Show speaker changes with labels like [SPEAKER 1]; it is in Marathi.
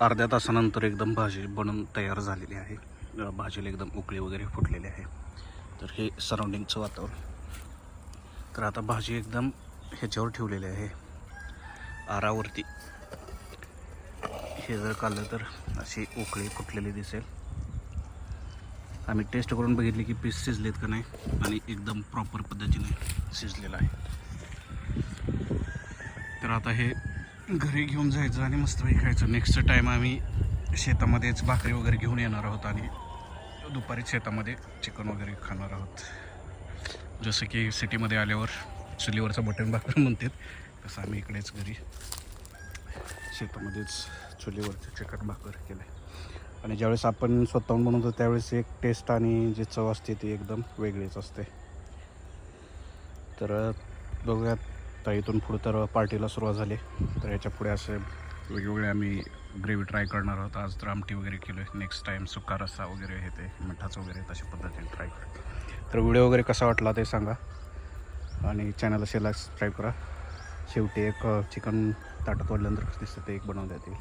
[SPEAKER 1] अर्ध्या तासानंतर एकदम भाजी बनून तयार झालेली आहे. भाजीला एकदम उकळी वगैरे फुटलेली आहे. तर हे सराउंडिंगचं वातावरण. तर आता भाजी एकदम ह्याच्यावर ठेवलेली आहे आरावरती. हे जर काढलं तर अशी उकळी फुटलेली दिसेल. आम्ही टेस्ट करून बघितली की पीस शिजलेत का नाही आणि एकदम प्रॉपर पद्धतीने शिजलेलं आहे. तर आता हे घरी घेऊन जायचं आणि मस्तपैकी खायचं. नेक्स्ट टाईम आम्ही शेतामध्येच भाकरी वगैरे घेऊन येणार आहोत आणि दुपारी शेतामध्ये चिकन वगैरे खाणार आहोत. जसं की सिटीमध्ये आल्यावर चुलीवरचं बटन भाकर म्हणतात, तसं आम्ही इकडेच घरी शेतामध्येच चुलीवरचं चिकन भाकर केलं आहे. आणि ज्यावेळेस आपण स्वतःहून बनवतो त्यावेळेस एक टेस्ट आणि जी चव असते ती एकदम वेगळीच असते. तर बघूयात. तर इथून पुढे तर पार्टीला सुरुवात झाली. तर याच्या पुढे असे वेगवेगळे आम्ही ग्रेव्ही ट्राय करणार आहोत. आज तर आमटी वगैरे केलं आहे. नेक्स्ट टाईम सुका रस्सा वगैरे हे ते मिठाचं वगैरे तशा पद्धतीने ट्राय करू. तर व्हिडिओ वगैरे कसा वाटला ते सांगा आणि चॅनलला सबस्क्राईब करा. शेवटी एक चिकन ताटात वाढल्यानंतर कसं दिसतं ते एक बनवून देतील.